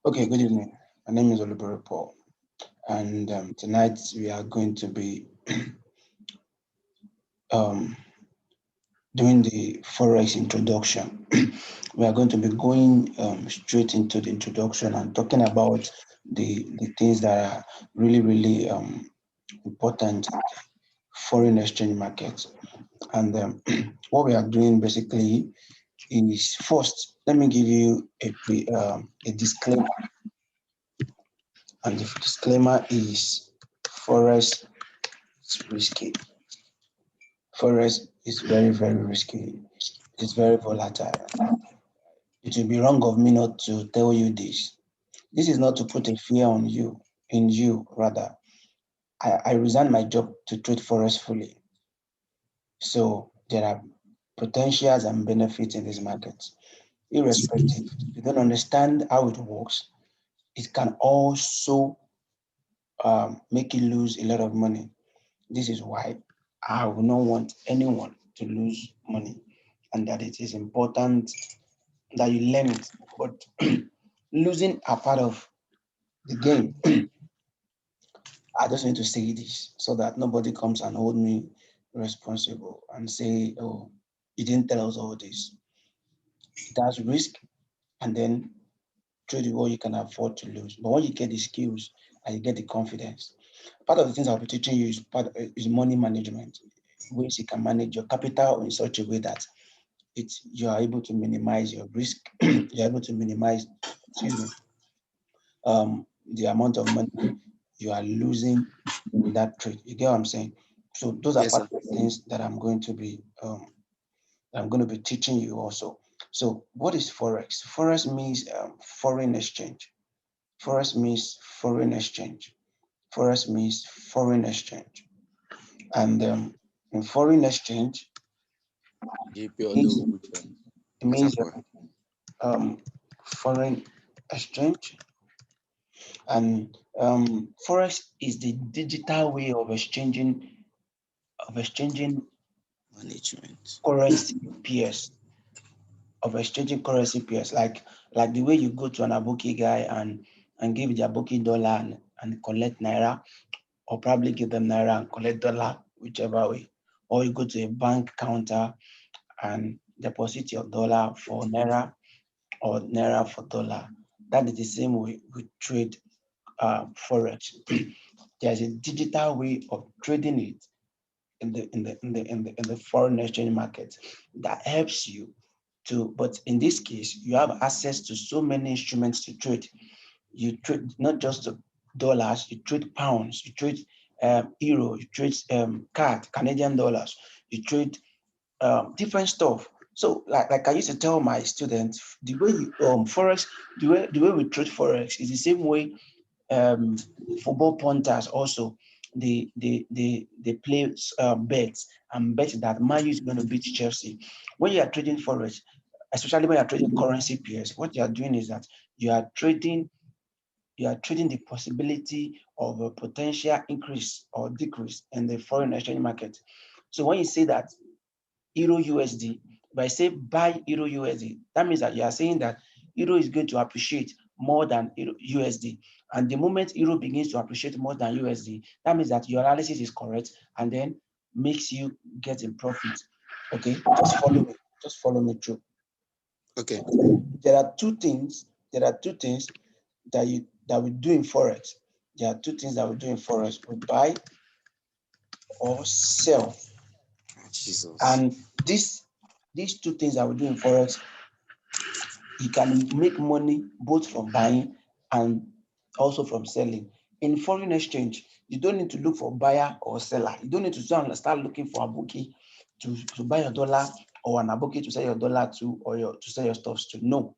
Okay, good evening. My name is Olubere Paul, and tonight we are going to be um, doing the Forex introduction. We are going to be going straight into the introduction and talking about the things that are really important in the foreign exchange market. And what we are doing basically is first, let me give you a disclaimer, and the disclaimer is Forex is risky. Forex is very risky. It's very volatile. It will be wrong of me not to tell you this. This is not to put a fear on you, in you rather. I resigned my job to trade Forex fully. So there are potentials and benefits in this market. Irrespective, if you don't understand how it works, it can also make you lose a lot of money. This is why I will not want anyone to lose money, and that it is important that you learn it. But losing a part of the game, I just need to say this so that nobody comes and hold me responsible and say, oh, you didn't tell us all this. It has risk, and then trade with what you can afford to lose. But when you get the skills and you get the confidence, part of the things I'll be teaching you is money management, ways you can manage your capital in such a way that you are able to minimize your risk, you're able to minimize, excuse me, the amount of money you are losing in that trade. You get what I'm saying? So those are Yes, part sir. of the things that I'm going to be teaching you also. So what is forex? Forex means foreign exchange. Forex means foreign exchange. Forex means foreign exchange. And in foreign exchange, GP it means, although which one? it means foreign exchange. And forex is the digital way of exchanging Management. currency pairs, of exchanging currency pairs, like the way you go to an aboki guy and give the aboki dollar and collect naira, or probably give them naira and collect dollar, whichever way. Or you go to a bank counter and deposit your dollar for naira or naira for dollar. That is the same way we trade forex. There's a digital way of trading it in the foreign exchange market that helps you to. But in this case, you have access to so many instruments to trade. You trade not just dollars, you trade pounds, you trade euro, you trade CAD, Canadian dollars, you trade different stuff. So like I used to tell my students, the way you forex, the way we trade forex is the same way um, football punters also they play bets and bet that Man U is going to beat Chelsea. When you are trading forex, especially when you are trading currency pairs, what you are doing is that you are trading you are trading the possibility of a potential increase or decrease in the foreign exchange market. So when you say that Euro USD, if I say buy Euro USD, that means that you are saying that Euro is going to appreciate more than USD. And the moment Euro begins to appreciate more than USD, that means that your analysis is correct and then makes you get in profit. Okay, just follow me. Just follow me through. Okay. There are two things. There are two things that we do in forex. There are two things that we do in forex. We buy or sell, Jesus. and these two things that we do in forex, you can make money both from buying and also from selling. In foreign exchange, you don't need to look for buyer or seller. You don't need to start looking for a bookie to buy your dollar or an aboki to sell your dollar to, or to sell your stuffs to. No,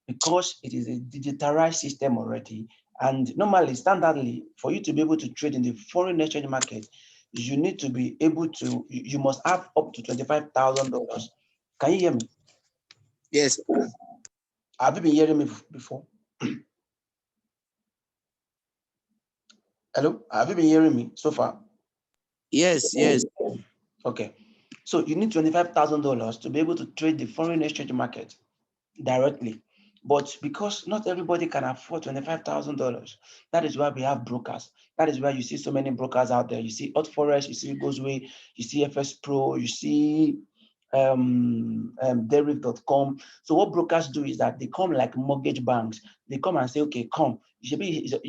because it is a digitalized system already. And normally, standardly, for you to be able to trade in the foreign exchange market, you need to be able to, you must have up to $25,000. Can you hear me? Yes. Have you been hearing me before? Hello? Have you been hearing me so far? Yes. Yes. Okay. So you need $25,000 to be able to trade the foreign exchange market directly. But because not everybody can afford $25,000, that is why we have brokers. That is why you see so many brokers out there. You see FOREX, you see Goesway, you see FS Pro, you see deriv.com. So what brokers do is that they come like mortgage banks. They come and say, okay, come, you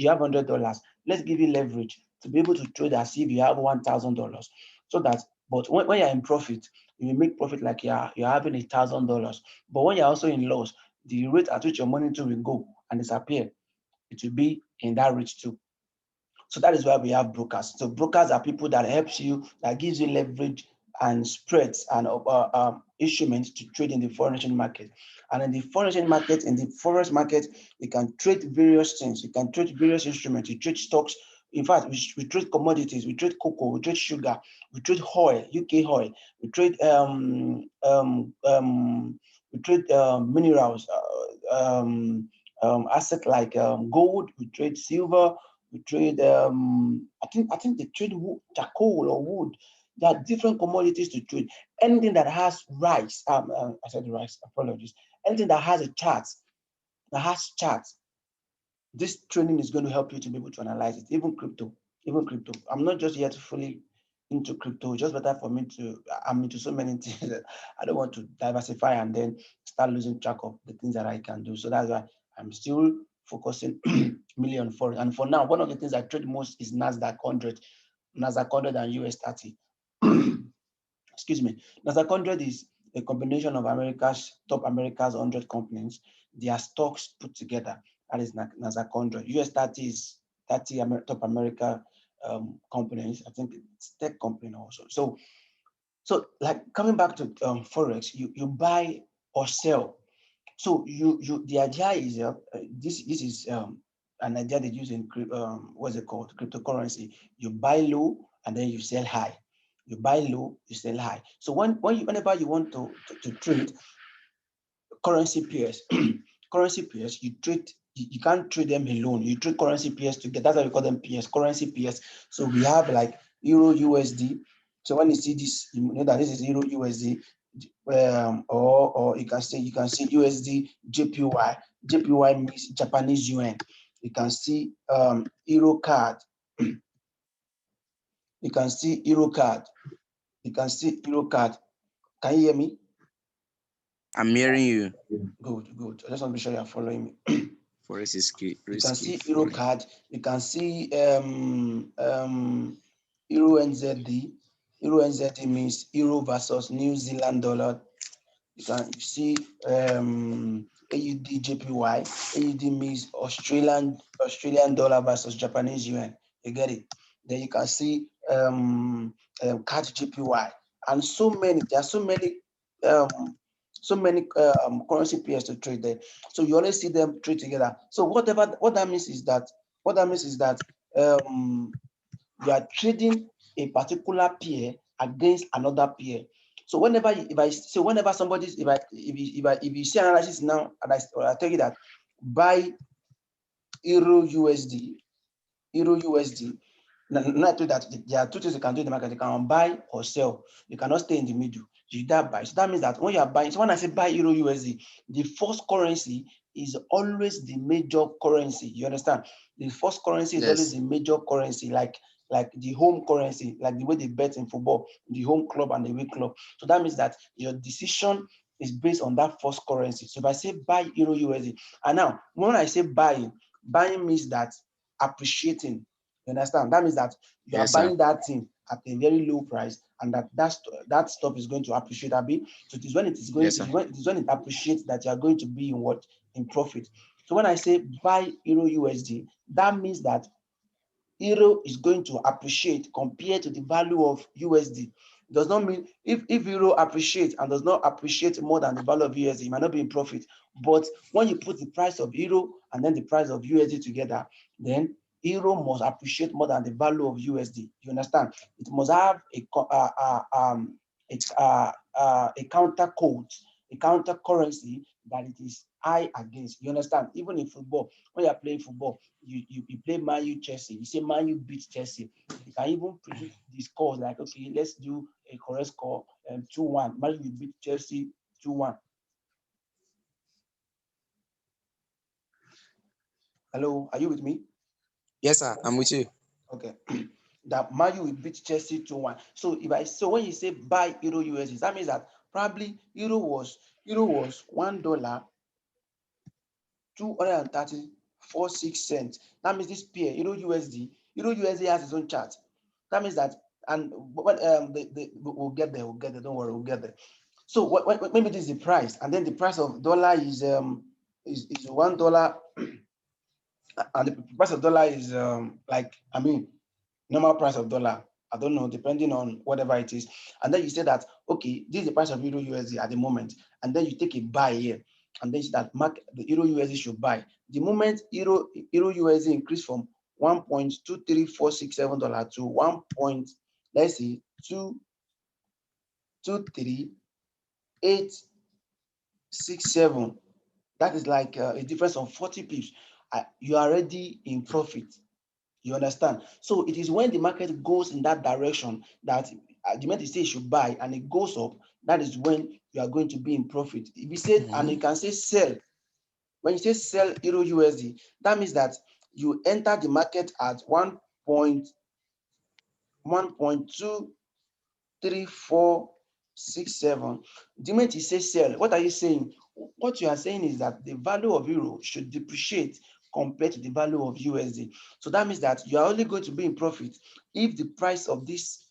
have $100. Let's give you leverage to be able to trade as if you have $1,000. So that, but when you're in profit, you will make profit like you're having $1,000. But when you're also in loss, the rate at which your money too will go and disappear, it will be in that rate too. So that is why we have brokers. So brokers are people that helps you, that gives you leverage and spreads and instruments to trade in the foreign exchange market. And in the foreign exchange market, in the forex market, you can trade various things. You can trade various instruments. You trade stocks. In fact, we trade commodities. We trade cocoa. We trade sugar. We trade oil, UK oil. We trade minerals, asset like gold. We trade silver. We trade, I think they trade wood, charcoal or wood. There are different commodities to trade. Anything that has rice, I said rice, apologies. Anything that has a chart, this training is going to help you to be able to analyze it. Even crypto. I'm not just yet fully into crypto. It's just better for me I'm into so many things that I don't want to diversify and then start losing track of the things that I can do. So that's why I'm still focusing mainly on foreign. And for now, one of the things I trade most is Nasdaq 100 and US 30. Excuse me. Nasdaq 100 is a combination of America's 100 companies, their stocks put together. That is Nasdaq 100. US 30 is 30 top America companies. I think it's tech company also. So like coming back to forex, you buy or sell. So the idea is this is an idea they use in what's it called, cryptocurrency. You buy low and then you sell high. You buy low, you sell high. So whenever you want to trade currency pairs, you trade. You can't trade them alone. You trade currency pairs together. That's why we call them pairs, currency pairs. So we have like Euro USD. So when you see this, you know that this is Euro USD. Or you can see USD JPY. JPY means Japanese yuan. You can see Euro card. You can see Euro card. Can you hear me? I'm hearing you. Good. I just want to be sure you're following me. Forex is risky. You can see Euro card. You can see Euro NZD. Euro NZD means Euro versus New Zealand dollar. You can see AUD JPY. AUD means Australian dollar versus Japanese yuan. You get it? Then you can see CAD JPY, and so many. There are so many currency pairs to trade there. So you always see them trade together. So what that means is that you are trading a particular pair against another pair. So whenever if you see analysis now, and I tell you that buy Euro USD. Not that there are two things you can do in the market. You can buy or sell. You cannot stay in the middle. You either buy. So that means that when you are buying, so when I say buy Euro USD, the first currency is always the major currency. You understand? The first currency is always the major currency, like the home currency, like the way they bet in football, the home club and the away club. So that means that your decision is based on that first currency. So if I say buy Euro USD, and now when I say buying means that appreciating. You understand? That means that you are buying that thing at a very low price, and that stuff is going to appreciate a bit. So it is when it is going to it is when it appreciates that you are going to be in profit. So when I say buy Euro USD, that means that Euro is going to appreciate compared to the value of USD. It does not mean if Euro appreciates and does not appreciate more than the value of USD, it might not be in profit. But when you put the price of Euro and then the price of USD together, then Euro must appreciate more than the value of USD. You understand? It must have a counter code, a counter currency that it is high against. You understand? Even in football, when you're playing football, you play Man U Chelsea. You say Man U beat Chelsea. You can even predict the scores like, okay, let's do a correct score 2-1. Man U beat Chelsea 2-1. Hello, are you with me? Yes, sir. I'm with you. Okay. That Man U will beat Chelsea 2-1. So when you say buy Euro USD, that means that probably Euro was $1 234.6 cents. That means this pair, Euro USD has its own chart. That means that, and when we'll get there, don't worry, we'll get there. So maybe this is the price, and then the price of dollar is $1, and the price of dollar is normal price of dollar. I don't know, depending on whatever it is. And then you say that, okay, this is the price of Euro USD at the moment. And then you take a buy here. And then you say that the Euro USD should buy. The moment Euro USD increased from $1.23467 to 1. Let's say 23867, that is like a difference of 40 pips. You are already in profit. You understand? So it is when the market goes in that direction that the moment you say you should buy and it goes up, that is when you are going to be in profit. If you say, and you can say sell, when you say sell Euro USD, that means that you enter the market at 1.3467. The moment you say sell, what are you saying? What you are saying is that the value of euro should depreciate compared to the value of USD. So that means that you are only going to be in profit if the price of this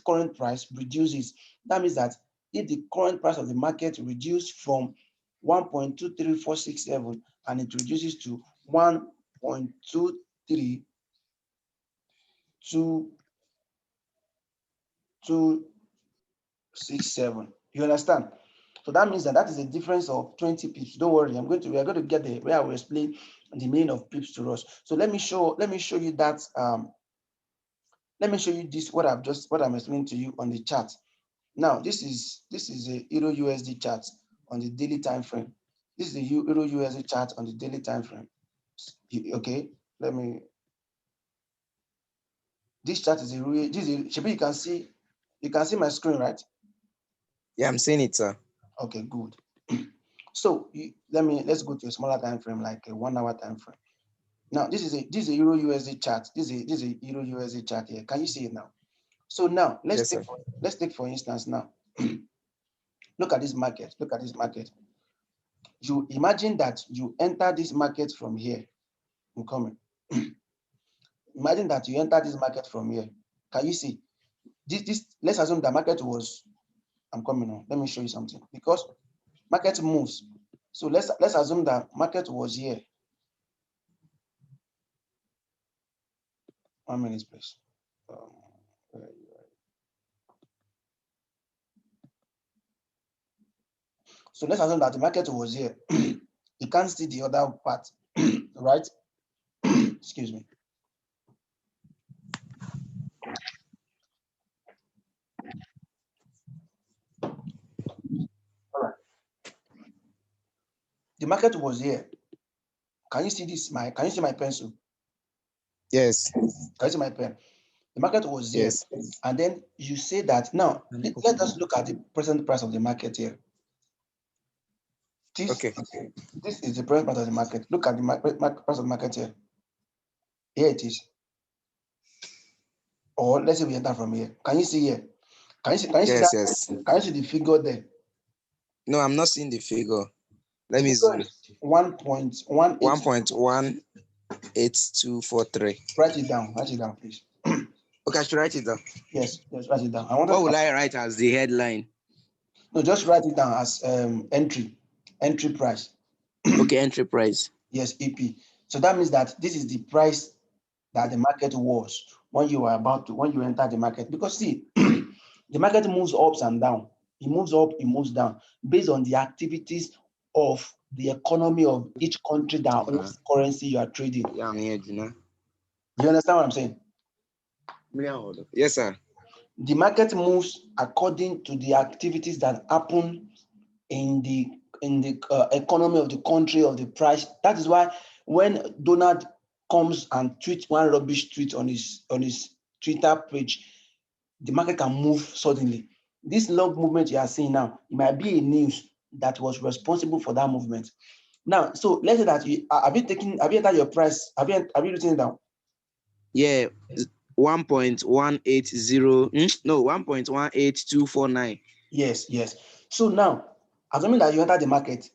current price reduces. That means that if the current price of the market reduces from 1.23467 and it reduces to 1.23267. You understand? So that means that is a difference of 20 pips. Don't worry, we are going to get there where I will explain the meaning of pips to us. So let me show you that. Let me show you this, what I'm explaining to you on the chart. Now, this is a Euro USD chart on the daily time frame. This is the Euro USD chart on the daily time frame. Okay, this chart is Shabi, you can see my screen, right? Yeah, I'm seeing it, sir. Okay, good. So let's go to a smaller time frame, like a 1 hour time frame. Now, this is a Euro USD chart. This is a Euro USD chart here. Can you see it now? So now let's take for instance now. Look at this market. You imagine that you enter this market from here. I'm coming. Imagine that you enter this market from here. Can you see? This let's assume the market was, I'm coming on. Let me show you something. Because market moves. So let's assume that market was here. 1 minute, please. So let's assume that the market was here. You can't see the other part, right? Excuse me. All right. The market was here. Can you see this? Can you see my pencil? Yes. Can you see my pen? The market was here. Yes. And then you say that now, let us look at the present price of the market here. This is the present price of the market. Look at the price of the market here. Here it is. Or let's say we enter from here. Can you see here? Can you see that? Yes. Can you see the figure there? No, I'm not seeing the figure. Let me zoom. 1.18. 1.18243. Write it down, please. Okay, I should write it down. Yes, write it down. What will I write as the headline? No, just write it down as entry price. Okay, entry price. Yes, EP. So that means that this is the price that the market was when you enter the market. Because see, the market moves ups and down. It moves up, it moves down based on the activities of the economy of each country that owns currency you are trading. Yeah, I'm here, Juna. You understand what I'm saying? Yes, sir. The market moves according to the activities that happen in the economy of the country, of the price. That is why when Donald comes and tweets one rubbish tweet on his Twitter page, the market can move suddenly. This long movement you are seeing now, it might be a news that was responsible for that movement. Now, so let's say that you have you entered your price? Have you written it down? Yeah, 1.180. No, 1.18249. Yes, yes. So now, assuming that you enter the market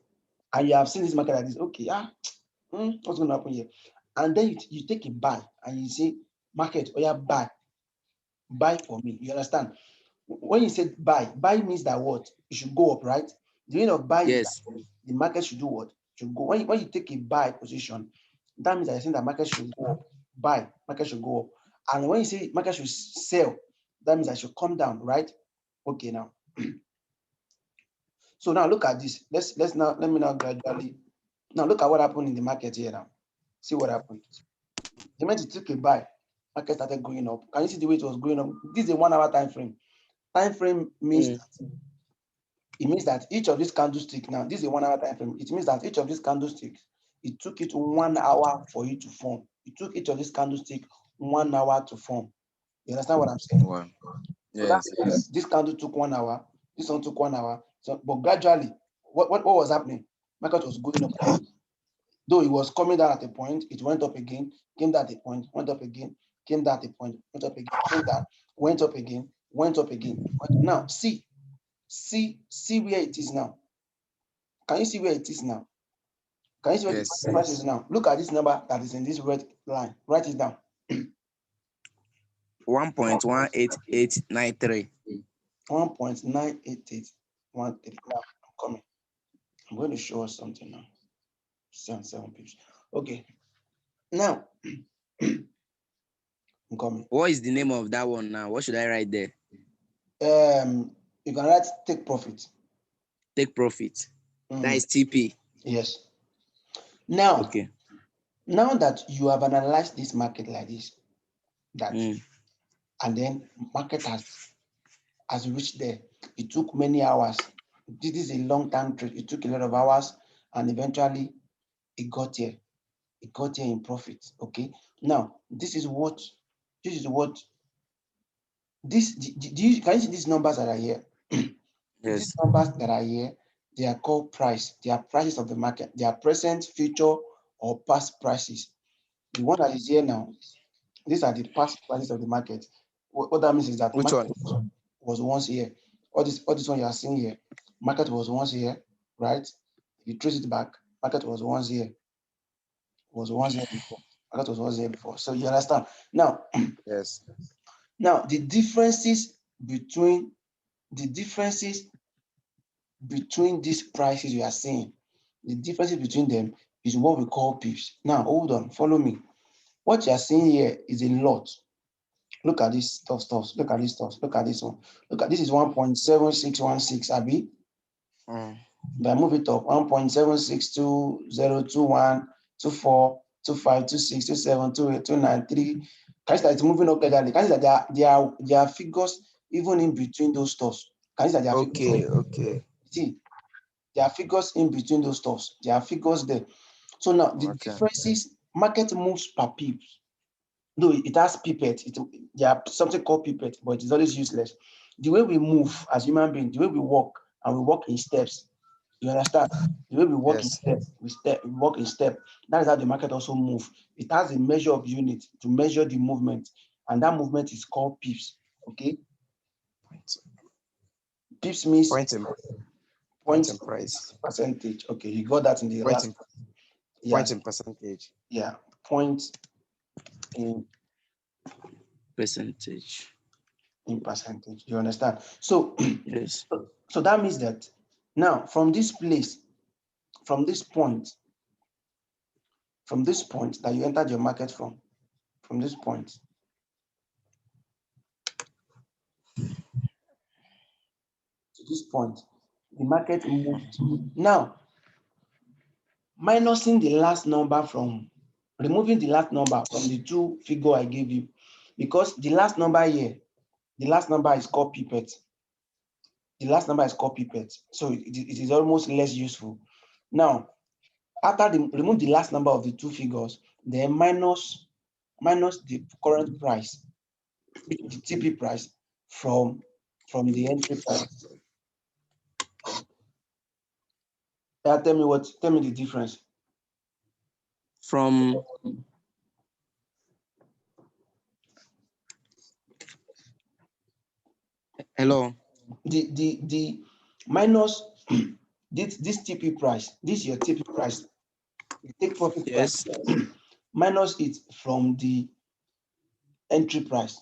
and you have seen this market like this, okay, what's going to happen here? And then you take a buy and you say, market, oh yeah, buy for me. You understand? When you say buy means that what? It should go up, right? The meaning of buy is Yes. that the market should do what? Should go. When you take a buy position, that means that you're saying that market should go up. Buy, market should go up. And when you say market should sell, that means I should come down, right? Okay, now. So now look at this. Let me now gradually. Now look at what happened in the market here now. See what happened. The moment you took a buy, market started going up. Can you see the way it was going up? This is a 1 hour time frame. Time frame means it means that each of these candlesticks, now this is a 1 hour time frame. It means that each of these candlesticks, it took it 1 hour for it to form. It took each of these candlesticks 1 hour to form. You understand what I'm saying? Wow. So that means this candle took 1 hour, this one took 1 hour. So, but gradually, what was happening? Market was going up. Though it was coming down at a point, it went up again, came down at a point, went up again, came down at a point, went up again, came down, went up again, went up again. Now, see where it is now. Can you see where it is now? Can you see where the price is now? Look at this number that is in this red line. Write it down. 1.18893. 1.98813. Now, I'm coming. I'm going to show us something now. 7 pips. Okay. Now, I'm coming. What is the name of that one now? What should I write there? You can write take profit. Take profit. That is TP. Yes. Now, okay. Now that you have analyzed this market like this, and then market has reached there, it took many hours. This is a long-term trade. It took a lot of hours, and eventually it got here. It got here in profit. Okay. Now, this is what this. Can you see these numbers that are here? Yes. These numbers that are here, they are called price. They are prices of the market. They are present, future, or past prices. The one that is here now, these are the past prices of the market. What that means is that Which market one? was once here. All this one you are seeing here, market was once here, right? If you trace it back, market was once here. Was once here before. Market was once here before. So you understand? Now, yes. Now the differences between these prices you are seeing, the differences between them is what we call pips. Now hold on, follow me. What you are seeing here is a lot. Look at this stuff. Look at this stuff. Look at this one. Look at this is 1.7616, Abi. If I move it up, 1.762021242526272829 Can you see that it's moving up gradually? Can you see that there are figures even in between those stuffs? Can you see that there are figures? Okay. See, there are figures in between those stuffs. There are figures there. So now the differences, market moves per pips. Though it has pipette, there are something called pipette, but it is always useless. The way we move as human beings, the way we walk, and we walk in steps. You understand? The way we walk in steps, we walk in step. That is how the market also moves. It has a measure of unit to measure the movement, and that movement is called pips. Okay. Pips means point in price. Percentage. Okay, you got that in the last. Point in percentage. Yeah, point in percentage. In percentage. You understand? So yes. So that means that now from this place, from this point that you entered your market from this point, to this point, the market moved. Now, minusing the last number removing the last number from the two figure I gave you, because the last number here, the last number is called pipette. The last number is called pipette, so it is almost less useful. Now, after remove the last number of the two figures, then minus the current price, the TP price from the entry price. Tell me the difference. from hello. The minus this TP price, this is your TP price, the take profit Yes. price, minus it from the entry price.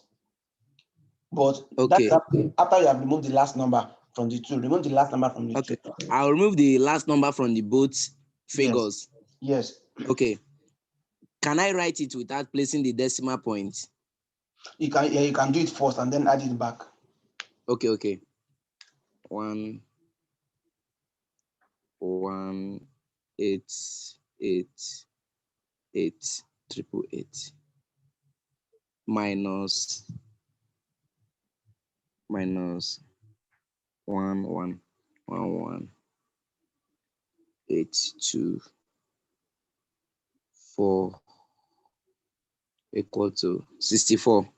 But Okay. that's after you have removed the last number from the two. Remove the last number from the Okay. two. I'll remove the last number from the both figures. Yes. Okay. Can I write it without placing the decimal point? You can do it first and then add it back. Okay, okay. 1 1 8 8 8 888 minus 1 1 1 1 8 2 4 equal to 64.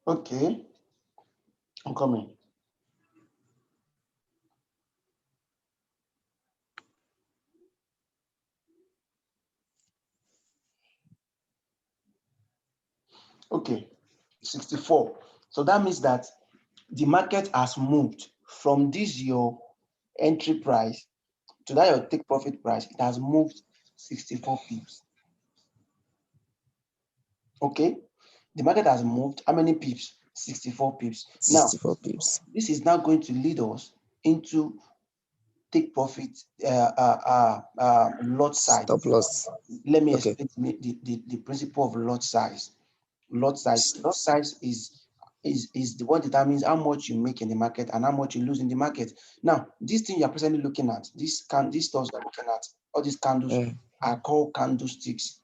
Okay. I'm coming. Okay. 64. So that means that the market has moved from this your entry price to that your take profit price. It has moved 64 pips. Okay. The market has moved how many pips? 64 pips. Now, 64 pips. this is now going to lead us into take profit lot size. Stop loss. Let me Okay. explain the principle of lot size. Lot size is the what determines how much you make in the market and how much you lose in the market. Now, this thing you are presently looking at, these stores you are looking at, all these candles are called candlesticks.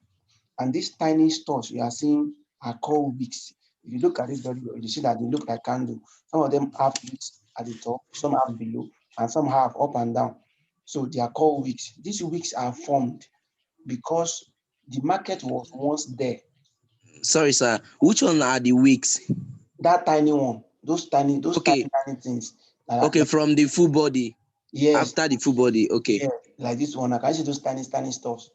And these tiny stores you are seeing are called wicks. If you look at this very well, you see that they look like candle. Some of them have wicks at the top, some have below, and some have up and down. So they are called wicks. These wicks are formed because the market was once there. Sorry, sir. Which one are the wicks? That tiny one, those tiny Okay. tiny things. Okay, from the full body. Yes. After the full body. Okay. Yeah, like this one. I can see those tiny stuffs.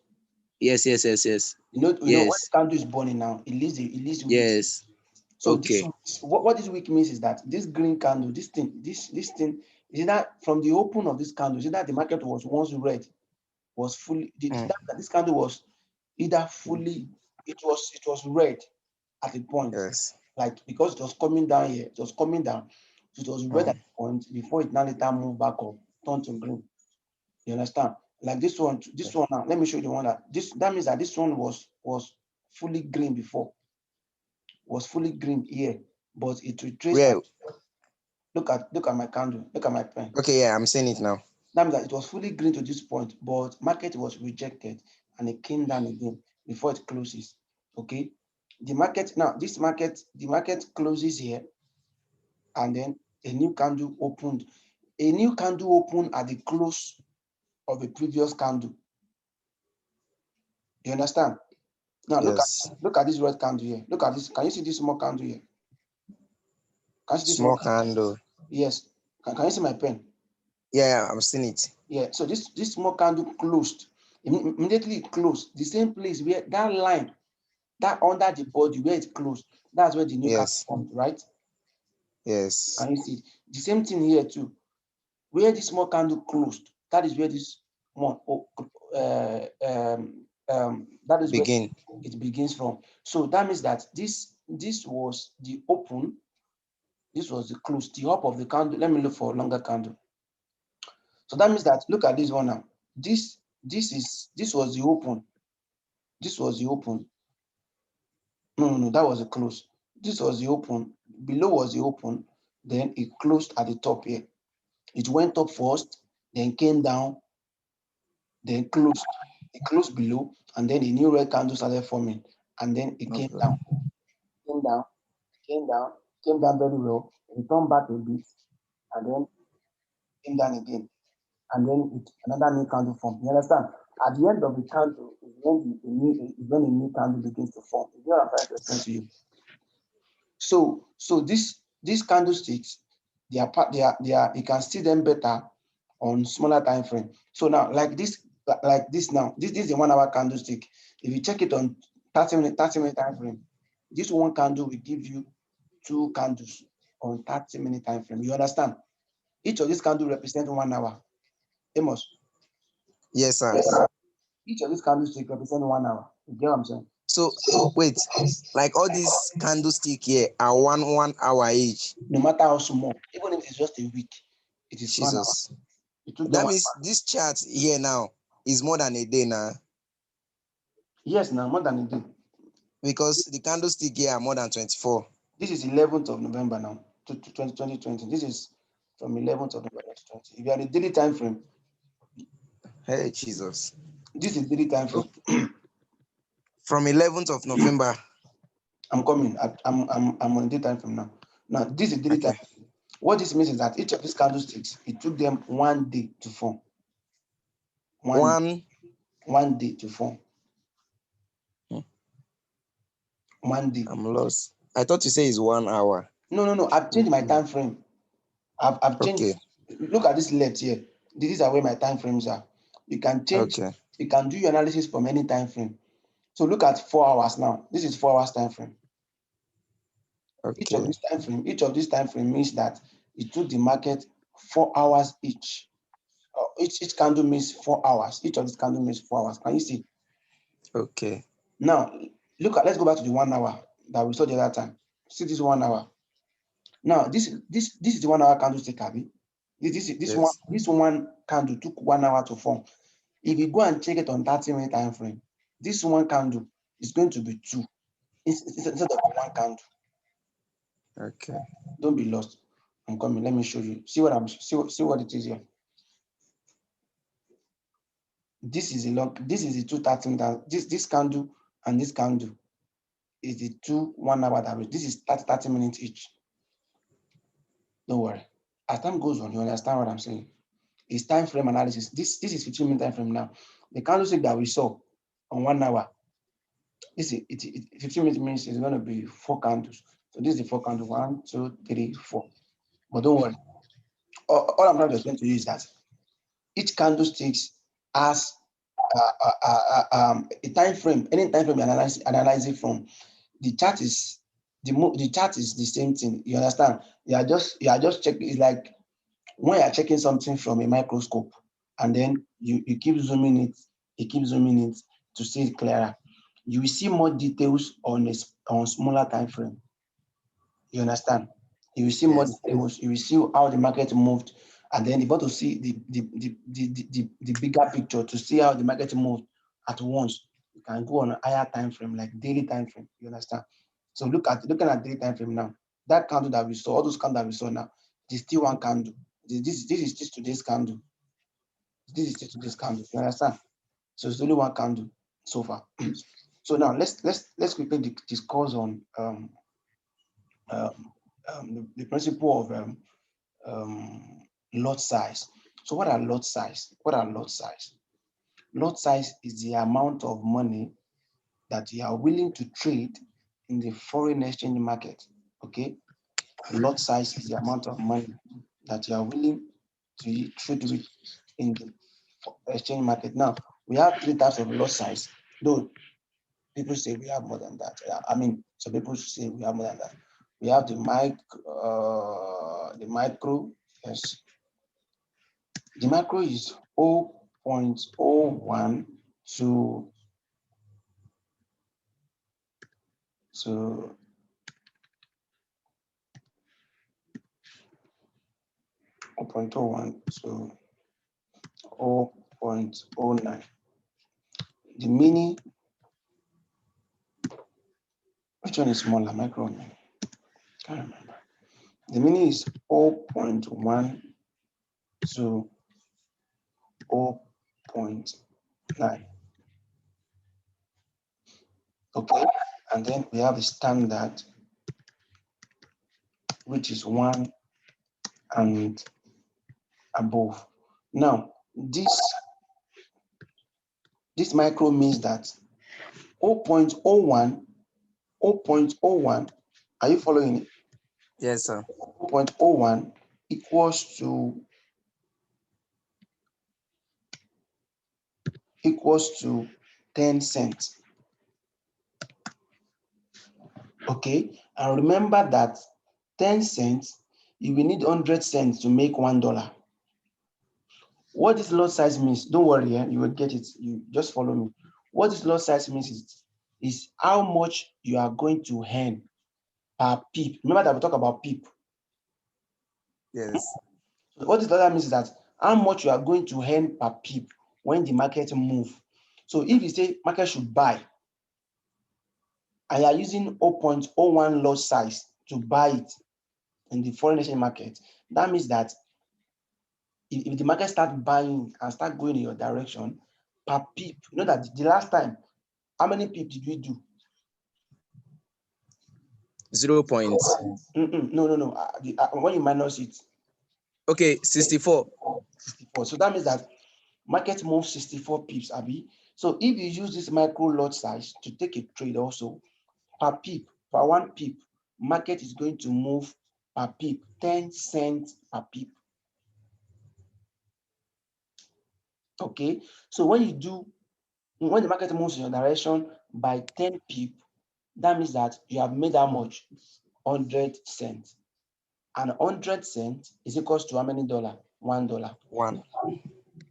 Yes. You know when Yes. the candle is burning now, it leaves wicks. Yes. So Okay. what this wick means is that this green candle, this thing, is that from the open of this candle, is that the market was once red, was fully this candle was either fully, it was red at the point, Yes. like because it was coming down here, it was coming down, so it was red at the point before it now later moved back up, turned to green. You understand? Like this one now, let me show you the one that means that this one was fully green before. Was fully green here, but it retraced. Where? Look at my candle. Look at my pen. Okay, yeah, I'm seeing it now. That means that it was fully green to this point, but market was rejected and it came down again before it closes. Okay. The market now, the market closes here, and then a new candle opened. A new candle opened at the close of a previous candle. You understand? Now Yes. look at this red candle here. Look at this. Can you see this small candle here? Can you see this Small one? candle. Yes. Can you see my pen? Yeah, I'm seeing it. Yeah, so this small candle closed. Immediately it closed. The same place where that line, that under the body where it closed, that's where the new candle Yes. formed, right? Yes. Can you see it? The same thing here too. Where this small candle closed, that is where this one, that is where Begin. it begins from. So that means that this was the open, this was the close, the up of the candle. Let me look for a longer candle. So that means that look at this one now. This was the open. This was the open. No, that was the close. This was the open. Below was the open. Then it closed at the top here. It went up first, then came down, then closed. It closed below, and then a new red candle started forming, and then it came down, came down, came down, came down very well. It returned back a bit, and then came down again, and then another new candle formed. You understand? At the end of the candle is when a new candle begins to form. Is what I'm trying to explain to you. So these candlesticks, they are you can see them better on smaller time frame. So now, like this like this now. This is a 1 hour candlestick. If you check it on 30-minute time frame, this one candle will give you 2 candles on 30-minute time frame. You understand? Each of these candles represent 1 hour. Amos. Yes, sir. Each of these candlesticks represent 1 hour. You get what I'm saying? So wait, like all these candlestick here are 1 hour each. No matter how small, even if it's just a week, it is 1 hour. Jesus. It took them That 1 means hour. this chart here now is more than a day now. Yes, now more than a day. Because the candlestick here are more than 24. This is 11th of November now, to 2020. This is from 11th of November to 20. If you are the daily time frame, Hey, Jesus. this is daily time frame. From 11th of November. I'm coming. I'm on daily time frame now. Now, this is daily time frame. What this means is that each of these candlesticks, it took them 1 day to form. One day to form. 1 day. I'm lost. I thought you say it's 1 hour. No. I've changed my time frame. I've changed. Okay. Look at this left here. These are where my time frames are. You can change. Okay. You can do your analysis from any time frame. So look at 4 hours now. This is 4 hours time frame. Okay. Each of these time frame means that it took the market 4 hours each. Each candle means 4 hours. Each of these candle means 4 hours. Can you see? Okay. Now let's go back to the 1 hour that we saw the other time. See this 1 hour. Now this is the 1 hour candlestick, Abi. This one candle took 1 hour to form. If you go and check it on 30-minute time frame, this one candle is going to be 2 instead of 1 candle. Okay. Don't be lost. I'm coming. Let me show you. See what it is here. This is the 2 this candle and this candle is the 2 1 hour average. This is 30 minutes each. Don't worry. As time goes on, you understand what I'm saying. It's time frame analysis. This is 15-minute time frame now. The candlestick that we saw on 1 hour, this is 15 minutes means it's going to be 4 candles. So this is the 4 candles. 1, 2, 3, 4. But don't worry. All I'm trying to explain to you is that each candlestick has a time frame. Any time frame you analyze it from, the chart is the same thing. You understand? You are just checking. It's like when you are checking something from a microscope, and then you keep zooming it to see it clearer. You will see more details on smaller time frame. You understand? You will see more details. You will see how the market moved, and then you want to see the bigger picture to see how the market moved at once. You can go on a higher time frame, like daily time frame. You understand? So looking at daily time frame now. That candle that we saw, all those candles that we saw now, it is still one candle. This is just today's candle. This is just today's candle. You understand? So it's only one candle so far. So now let's quickly discuss on the principle of lot size. So what are lot size? Lot size is the amount of money that you are willing to trade in the foreign exchange market. Okay, lot size is the amount of money that you are willing to trade with in the exchange market. Now we have 3 types of lot size. Though people say we have more than that. I mean, some people say we have more than that. We have the micro. Yes, the micro is 0.01 to 0.01 to 0.09. The mini, which one is smaller? Micro? Can't remember. The mini is 0.1 to 0.9. Okay, and then we have the standard, which is 1 and above. Now, this micro means that 0.01, are you following it? Yes, sir. 0.01 equals to equals to 10 cents. Okay, and remember that 10 cents, you will need 100 cents to make $1. What this lot size means, don't worry, you will get it. You just follow me. What this lot size means is how much you are going to earn per pip. Remember that we talk about pip. Yes. So what this lot means is that how much you are going to earn per pip when the market move. So if you say market should buy, and you are using 0.01 lot size to buy it in the foreign exchange market, that means that if the market start buying and start going in your direction per pip, you know that the last time, how many pip did we do? 0 point. No. When you minus it, Okay, 64. 64. So that means that market moves 64 pips, Abby. So if you use this micro lot size to take a trade also, per pip, per 1 pip, market is going to move per pip 10 cents per pip. Okay, so when the market moves in your direction by 10 pip, that means that you have made how much? 100 cents. And 100 cents is equals to how many dollar? $1. 1.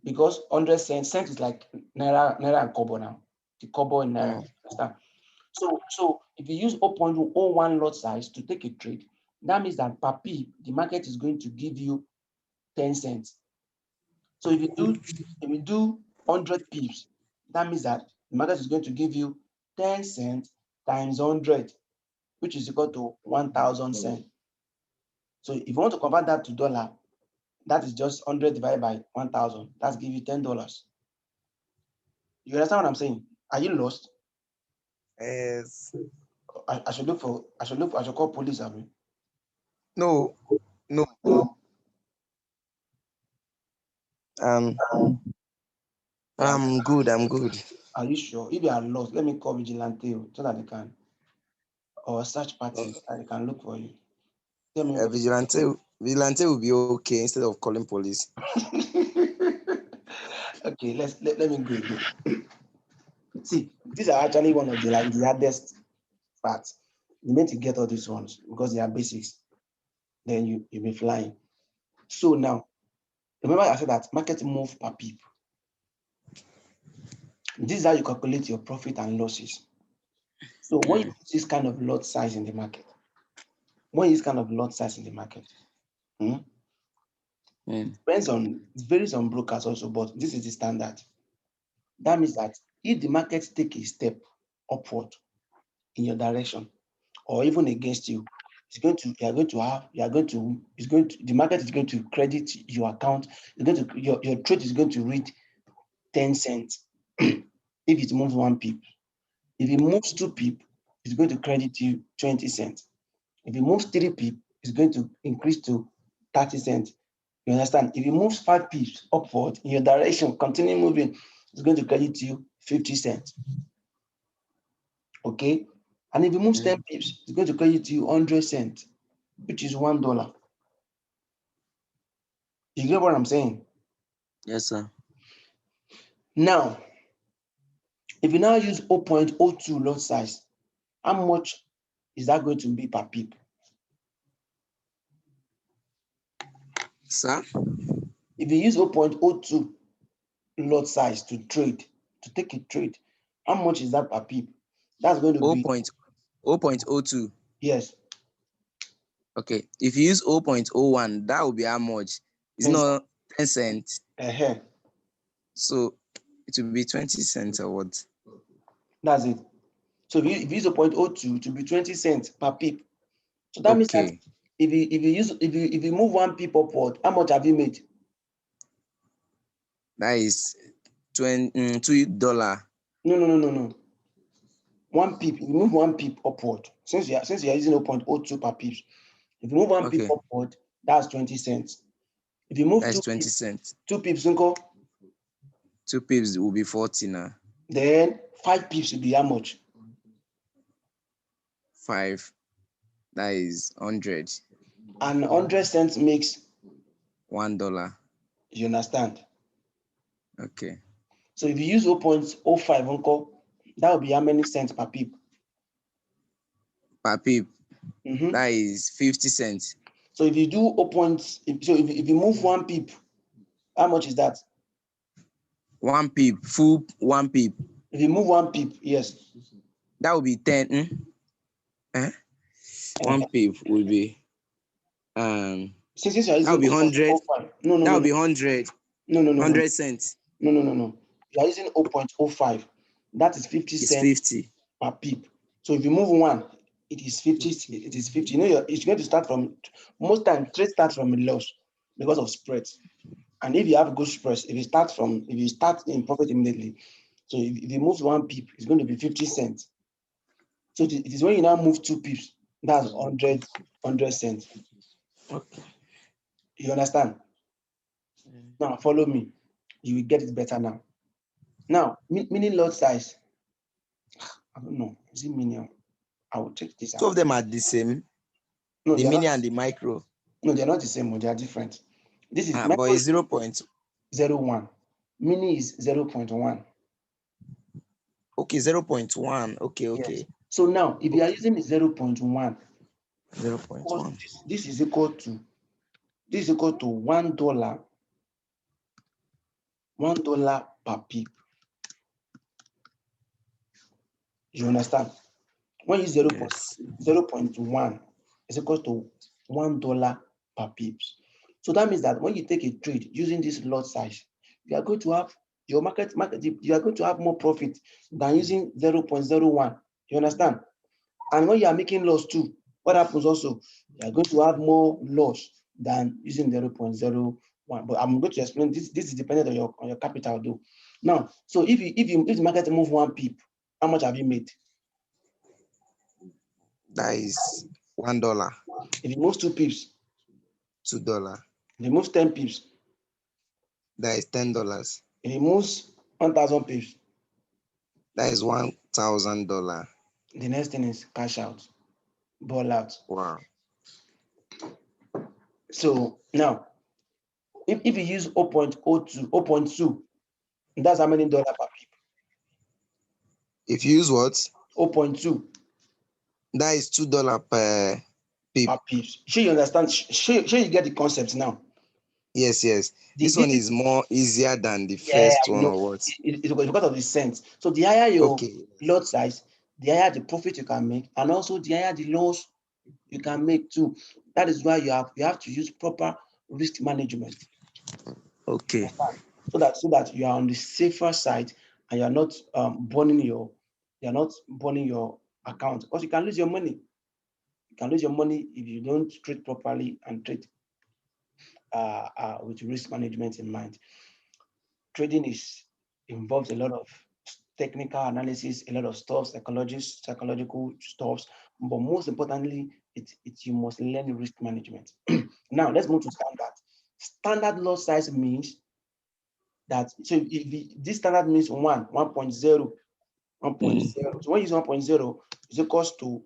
Because 100 cents is like naira and kobo now. The kobo in naira. Understand? So if you use 0.01 lot size to take a trade, that means that per pip, the market is going to give you 10 cents. So if you do 100 pips, that means that the market is going to give you 10 cents times 100, which is equal to 1,000 cents. So if you want to convert that to dollar, that is just 100 divided by 1,000. That's give you $10. You understand what I'm saying? Are you lost? Yes. I should call police, I mean. No. Um, I'm good. Are you sure? If you are lost, let me call vigilante so that they can, or search party, that they can look for you. Tell me. Vigilante will be okay instead of calling police. Okay, let me go again. See, these are actually one of the hardest parts. You need to get all these ones because they are basics. Then you'll be flying. So now, remember I said that market move per pip. This is how you calculate your profit and losses. So when you use this kind of lot size in the market, it varies on brokers also, but this is the standard. That means that if the market take a step upward in your direction, or even against you, the market is going to credit your account. Your trade is going to read 10 cents if it moves 1 pip. If it moves 2 pip, it's going to credit you 20 cents. If it moves 3 pip, it's going to increase to 30 cents. You understand? If it moves 5 pips upward in your direction, continue moving, it's going to credit you 50 cents. Okay? And if it moves 10 pips, it's going to credit you 100 cents, which is $1. You get what I'm saying? Yes, sir. Now, if you now use 0.02 lot size, how much is that going to be per pip? Sir? If you use 0.02 lot size to take a trade, how much is that per pip? That's going to be 0.02. Yes. Okay. If you use 0.01, that will be how much? It's 10 not 10 cents. Uh-huh. So it will be 20 cents or what? That's it. So if you use 0.02 to be 20 cents per pip. So that means that if you move 1 pip upward, how much have you made? That is $2. No. 1 pip, you move 1 pip upward. Since you are using 0.02 per pips, if you move 1 pip upward, that's 20 cents. If you move that's 2 20 pips, cents. 2 pips, uncle, 2 pips will be 40 now. then 5 pips will be how much? 5. That is 100. And 100 cents makes $1. You understand? Okay. So if you use 0.05 uncle, that will be how many cents per pip? Per pip. Mm-hmm. That is 50 cents. So if you do if you move 1 pip, how much is that? 1 pip, full 1 pip. If you move 1 pip, yes. That will be 10. 1 pip will be since you are that will using be 100. 0.05. No, That will be 100. No. 100 cents. No. You are using 0.05. That is 50 It's cents 50. per pip. So if you move 1, it is 50. It is 50. You know, it's going to start from, most times trade starts from a loss because of spreads. And if you have good spreads, if you start in profit immediately, so if you move 1 pip, it's going to be 50 cents. So it is when you now move 2 pips, that's 100 cents. Okay. You understand? Now follow me. You will get it better now. Now, mini lot size. I don't know. Is it mini? I will check this Two out. of them are the same. No, The mini and the micro. No, they're not the same. They are different. This is But it's 0.01. Mini is 0.1. Okay, 0.1. Okay. Yes. So now, if you are using 0.1, 0.1. this is equal to $1. $1 per pip. You understand? When you use 0.1, is equal to $1 per pips. So that means that when you take a trade using this lot size, you are going to have your market, you are going to have more profit than using 0.01. You understand? And when you are making loss too, what happens also? You are going to have more loss than using 0.01. But I'm going to explain this. This is dependent on your capital though. Now, so if the market move 1 pip, how much have you made? That is $1. If it moves 2 pips, $2. if it moves 10 pips, that is $10. if it moves 1,000 pips, that is $1,000. the next thing is cash out, ball out. Wow. So now, if you use 0.2, that's how many dollar per pip? If you use what? 0.2. That is $2 per pip. Per pips. Sure you understand? Sure you get the concept now? Yes. This one is more easier than the first one, or what? It's because of the sense. So the higher your lot size, the higher the profit you can make, and also the higher the loss you can make too. That is why you have to use proper risk management. Okay. So that you are on the safer side and you are not burning your account, because you can lose your money. You can lose your money if you don't trade properly and trade with risk management in mind. Trading involves a lot of technical analysis, a lot of stuff, psychological stuff, but most importantly, you must learn risk management. Now let's move to standard. Standard lot size means that, so if this standard means 1.0. So when you use 1.0, it's equals to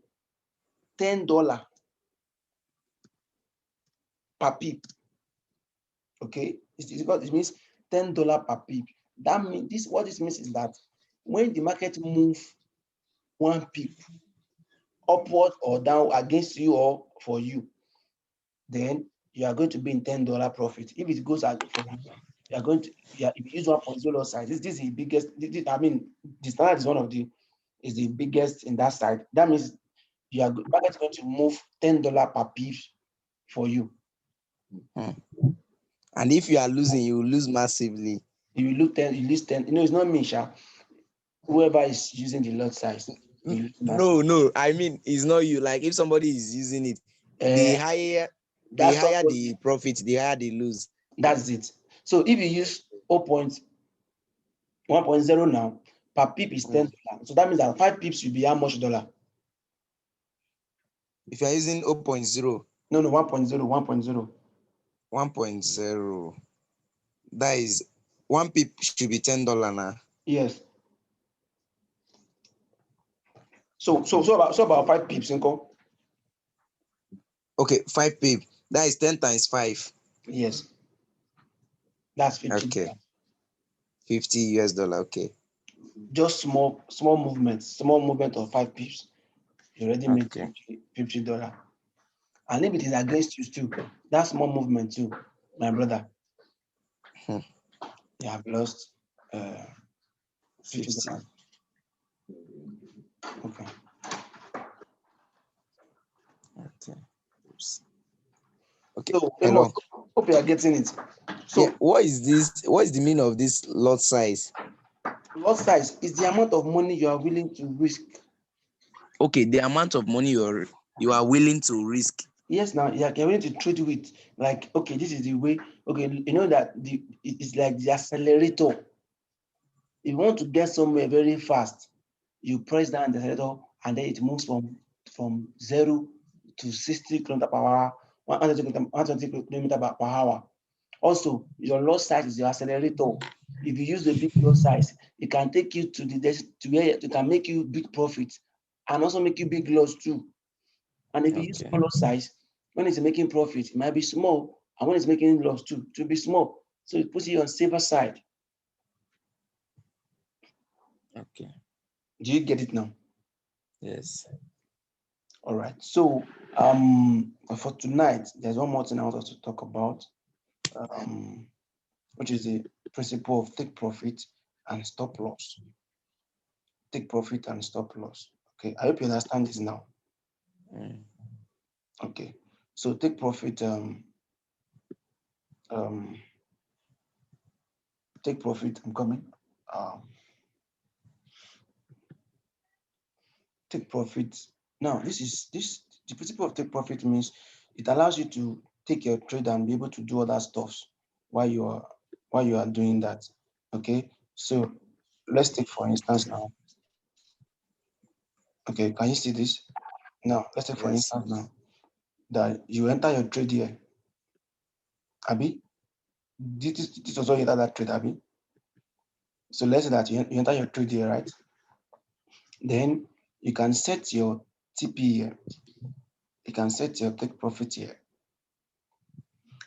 $10 per pip. Okay, it means $10 per pip. That means what this means is that when the market moves 1 pip upward or down against you or for you, then you are going to be in $10 profit. If it goes out for you, you are going to, if you use 1.0 size, this is the biggest. The standard is the biggest in that side. That means market is going to move $10 per pip for you. And if you are losing, you will lose massively. You will lose 10. You know, it's not me, Sha. Whoever is using the lot size. No. I mean, it's not you. Like if somebody is using it, the higher the profit, the higher they lose. That's it. So if you use 1.0 now, per pip is $10. So that means that 5 pips will be how much dollar? If you are using 0.0. No, 1.0. 1.0. That is 1 pip should be $10 now. Yes. So about 5 pips, Inko? Okay, 5 pip. That is 10 times 5. Yes. That's $50. Okay. $50 US, okay. Just small movement of 5 pips, you already made Okay. $50. And if it is against you too, that small movement too, my brother, Hmm. you have lost $50. 50. Okay. Okay. Oops. Okay. So Hello. Amos, hope you are getting it. Yeah. So What is this? What is the meaning of this lot size? lot size is the amount of money you are willing to risk. Okay, the amount of money you are willing to risk. Yes, now you're willing to trade with, like, okay, this is the way. Okay, you know that it's like the accelerator. If you want to get somewhere very fast, you press down the accelerator and then it moves from 0 to 60 kilometers per hour, 120 kilometers per hour. Also, your lot size is your accelerator. If you use the big lot size, it can take you to where it can make you big profit and also make you big loss too. And if you use Okay. small lot size, when it's making profit, it might be small, and when it's making loss too, it will be small. So it puts you on safer side. Okay. Do you get it now? Yes. All right. So for tonight, there's one more thing I want us to talk about, which is the principle of take profit and stop loss. Take profit and stop loss. Okay, I hope you understand this now. Mm. Okay, so take profit, um, take profit. I'm coming. Take profit. Now, the principle of take profit means it allows you to take your trade and be able to do other stuffs while you are doing that. Okay, so let's take for instance now. Okay, can you see this? Now, let's take for Yes. instance now that you enter your trade here, Abby. This was all you enter that trade, Abby. So let's say that you enter your trade here, right? Then you can set your TP here. You can set your take profit here.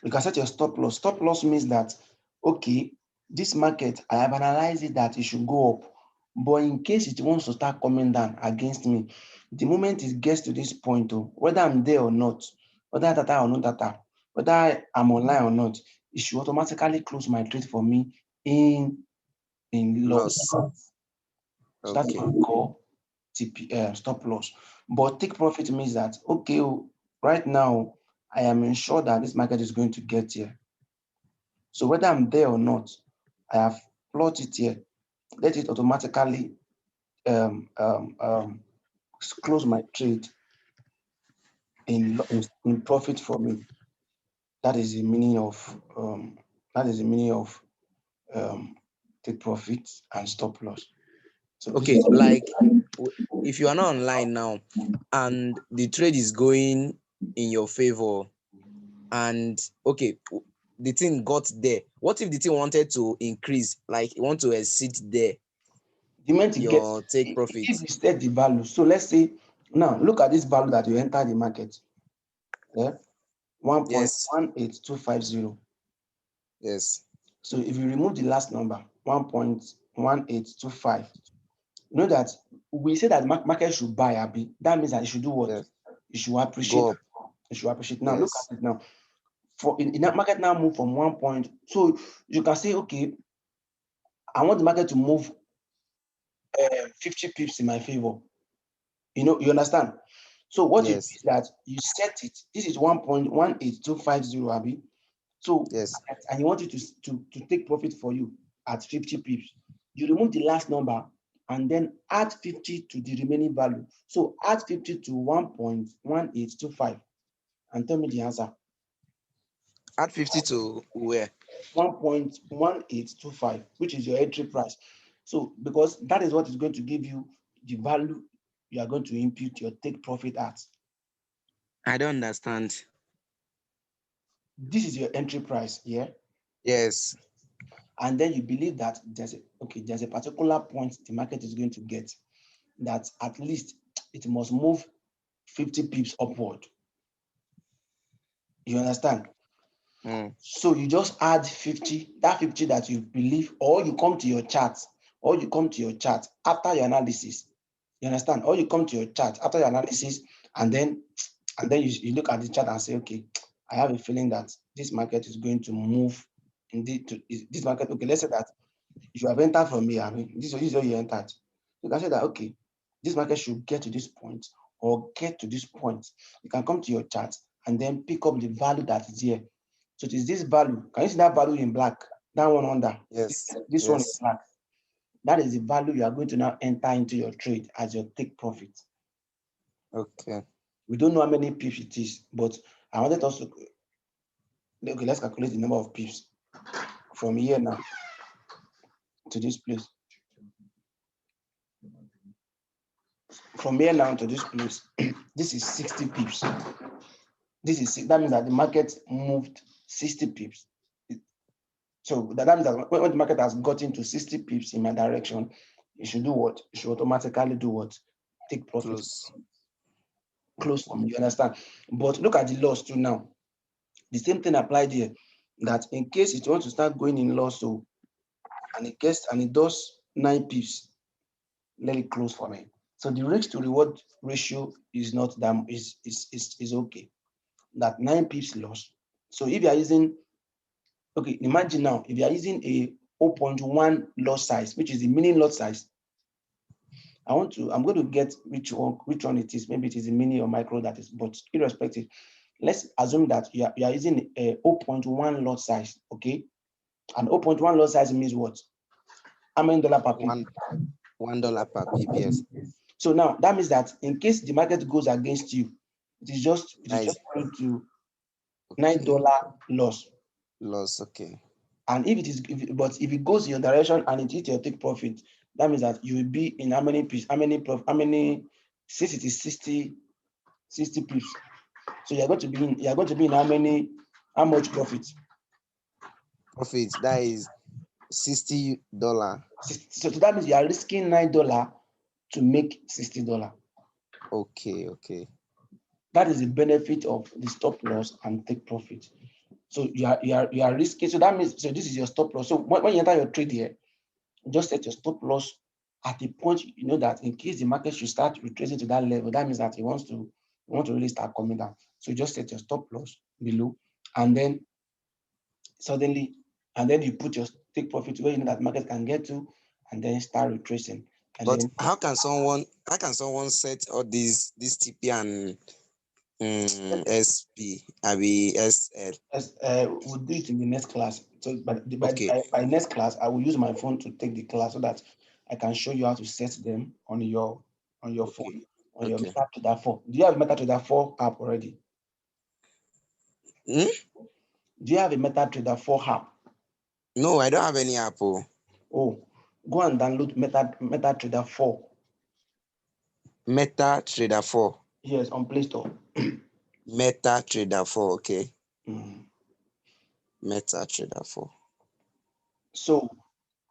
You can set your stop loss. Stop loss means that, okay, this market, I have analyzed it that it should go up. But in case it wants to start coming down against me, the moment it gets to this point, whether I'm there or not, whether data or no data, whether I'm online or not, it should automatically close my trade for me in loss. Loss. So that's Okay. what we call stop loss. But take profit means that, okay, right now, I am ensured that this market is going to get here. So whether I'm there or not, I have plotted it here. Let it automatically um, um, um, close my trade in profit for me. That is the meaning of um, take profit and stop loss. So this Okay, is like if you are not online now and the trade is going in your favor, and okay, the thing got there. What if the thing wanted to increase, like you want to exceed there, the moment it gets, your take if profit? you set the value. So let's say now look at this value that you enter the market. Yeah, Yes. 1.18250. Yes. So if you remove the last number, 1.1825, you know that we say that market should buy, Abi. That means that it should do what? Yes. It should appreciate. Go up. It should appreciate. Now look Yes. at it now. For in that market now move from 1 point. So you can say, okay, I want the market to move 50 pips in my favor. You understand? So what you do Yes. is that you set it. This is 1.18250, Abi. So Yes. and you want it to take profit for you at 50 pips. You remove the last number and then add 50 to the remaining value. So add 50 to 1.1825 and tell me the answer. Add 50 to where? 1.1825, which is your entry price. So because that is what is going to give you the value you are going to impute your take profit at. I don't understand. This is your entry price, yeah? Yes. And then you believe that there's a particular point the market is going to get that at least it must move 50 pips upward. You understand? So you just add 50, that 50 that you believe, or you come to your chart, after your analysis. You understand? Or you come to your chart after your analysis, and then you look at the chart and say, okay, I have a feeling that this market is going to move this market. Okay, let's say that if you have entered from here, I mean, this is where you entered. You can say that, okay, this market should get to this point or get to this point. You can come to your chart and then pick up the value that is here. So it is this value. Can you see that value in black? That one under. Yes. This one is black. That is the value you are going to now enter into your trade as your take profit. Okay. We don't know how many pips it is, but I wanted us to, okay, let's calculate the number of pips from here now to this place. From here now to this place, this is 60 pips. That means that the market moved 60 pips. So that means that when the market has gotten to 60 pips in my direction, it should do what? It should automatically do what? Take profit. Close for me, you understand? But look at the loss too now. The same thing applied here, that in case it wants to start going in loss, so and it does 9 pips, let it close for me. So the risk to reward ratio is not that is okay. That 9 pips loss. So if you are using, okay, imagine now if you are using a 0.1 lot size, which is the mini lot size. I'm going to get which one it is. Maybe it is a mini or micro, that is, but irrespective, let's assume that you are using a 0.1 lot size, okay? And 0.1 lot size means what? How many dollar per pip? $1 per pip, yes. So now that means that in case the market goes against you, it is just going to $9 loss. Loss, okay. And if it goes in your direction and it hits your take profit, that means that you will be in how many pips? Since it is 60 pips. So you're going to be in how much profit? Profit, that is $60. So that means you are risking $9 to make $60. Okay. That is the benefit of the stop loss and take profit. So you are risking. So that means, so this is your stop loss. So when you enter your trade here, just set your stop loss at the point you know that in case the market should start retracing to that level, that means that you want to really start coming down. So just set your stop loss below, and then suddenly, you put your take profit where you know that market can get to, and then start retracing. But how can someone set all these TP and SP, SL? We'll do it in the next class. So by next class, I will use my phone to take the class so that I can show you how to set them on your phone, on your MetaTrader 4. Do you have a MetaTrader 4 app already? Do you have a MetaTrader 4 app? No, I don't have any app. Oh, go and download MetaTrader 4. MetaTrader 4. Yes, on Play Store. MetaTrader 4, okay. MetaTrader 4. So,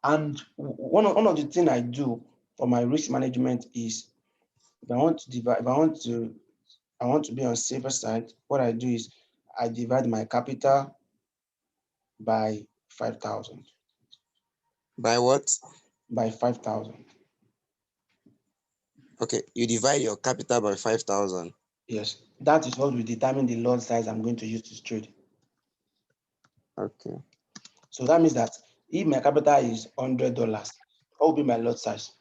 and one of the things I do for my risk management is, if I want to be on safer side, what I do is I divide my capital by 5,000. By what? By 5,000. Okay, you divide your capital by 5,000. Yes, that is what will determine the lot size I'm going to use to trade. Okay. So that means that if my capital is $100, what will be my lot size?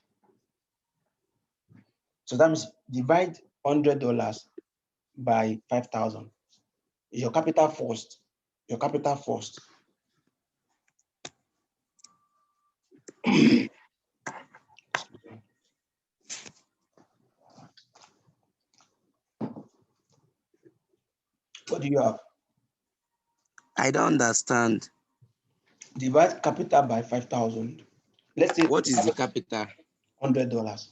So that means divide $100 by 5,000. Your capital first. What do you have? I don't understand. Divide capital by 5,000. Let's say, what is the capital? $100.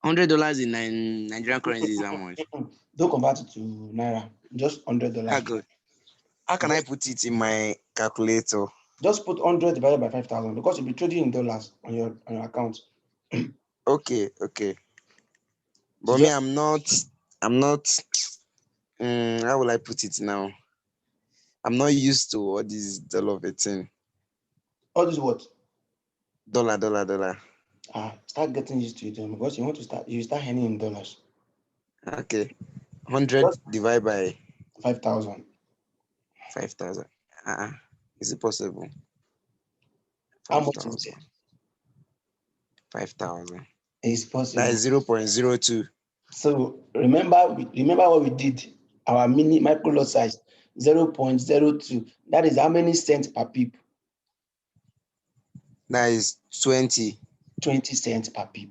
$100 in Nigerian currency is how much? Don't convert it to naira. Just $100. How can I put it in my calculator? Just put 100 divided by 5,000 because you'll be trading in dollars on your account. Okay. But So me, I'm not. How will I put it now? I'm not used to all this dollar of a thing. All this what? Dollar. Start getting used to it because you start earning in dollars. Okay. 100 Just divided by 5,000. 5,000. Is it possible? How much is 5,000. it? 5,000. It's That possible. is 0.02. So remember what we did. Our micro lot size 0.02. That is how many cents per pip? That is 20. 20 cents per pip.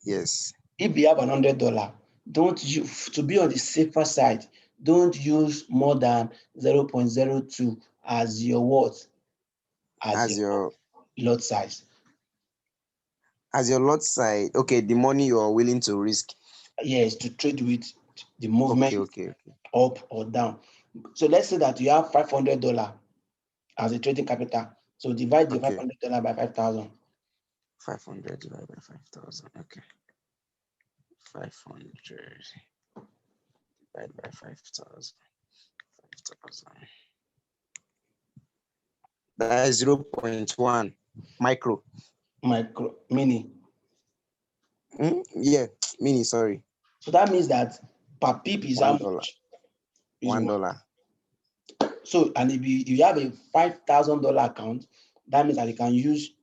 Yes. If you have $100, don't use, to be on the safer side, don't use more than 0.02 as your what? As your lot size. As your lot size. Okay, the money you are willing to risk. Yes, to trade with the movement Okay. up or down. So let's say that you have $500 as a trading capital. So divide the Okay. $500 by 5,000. 500 divided by 5,000. Okay. 500 divided by 5,000. 5,000. That is 0.1 micro. Mini. Yeah, mini, sorry. So that means that per pip is how $1. much? Is $1. So, and if you have a $5,000 account, that means that you can use,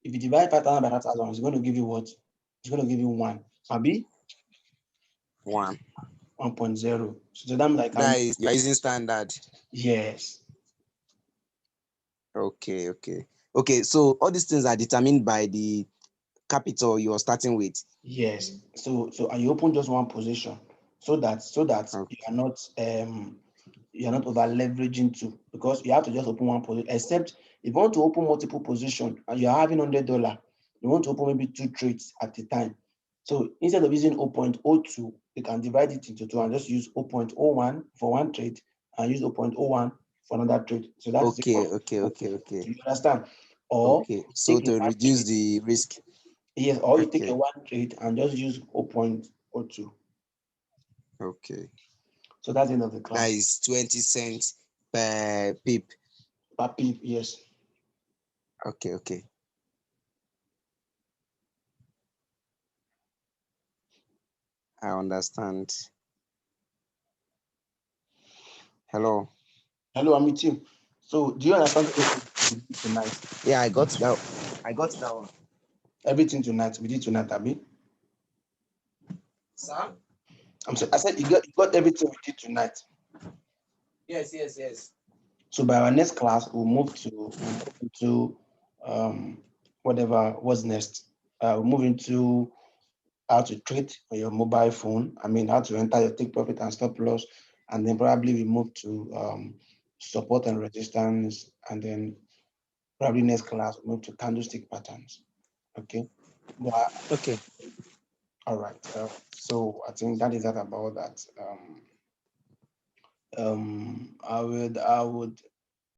if you divide 5,000 by 5,000, it's going to give you what? It's going to give you 1. Maybe 1. 1.0. So that means I can That use, is, you're using standard. yes. Okay. So all these things are determined by the capital you're starting with. Yes. So and you open just one position so that Okay. you are not over leveraging too, because you have to just open one position. Except if you want to open multiple positions and you're having $100, you want to open maybe 2 trades at a time. So instead of using 0.02, you can divide it into 2 and just use 0.01 for one trade and use 0.01 for another trade. So that's Okay. you understand? Or Okay. So take a to one reduce trade. the risk. Yes, or you take a Okay. one trade and just use 0.02. Okay. So that's the end of the That class. is 20 cents per pip. Per pip, yes. Okay. I understand. Hello. Hello, I'm with you. So do you understand everything tonight? Yeah, I got that one. Everything tonight, we did tonight, Abi. Sir? I said you got everything we did tonight. Yes. So by our next class, we'll move into what's next. We'll move into how to trade on your mobile phone. I mean, how to enter your take profit and stop loss, and then probably we move to support and resistance, and then probably next class we'll move to candlestick patterns. Okay. But, Okay. all right. So I think that is that about that. I would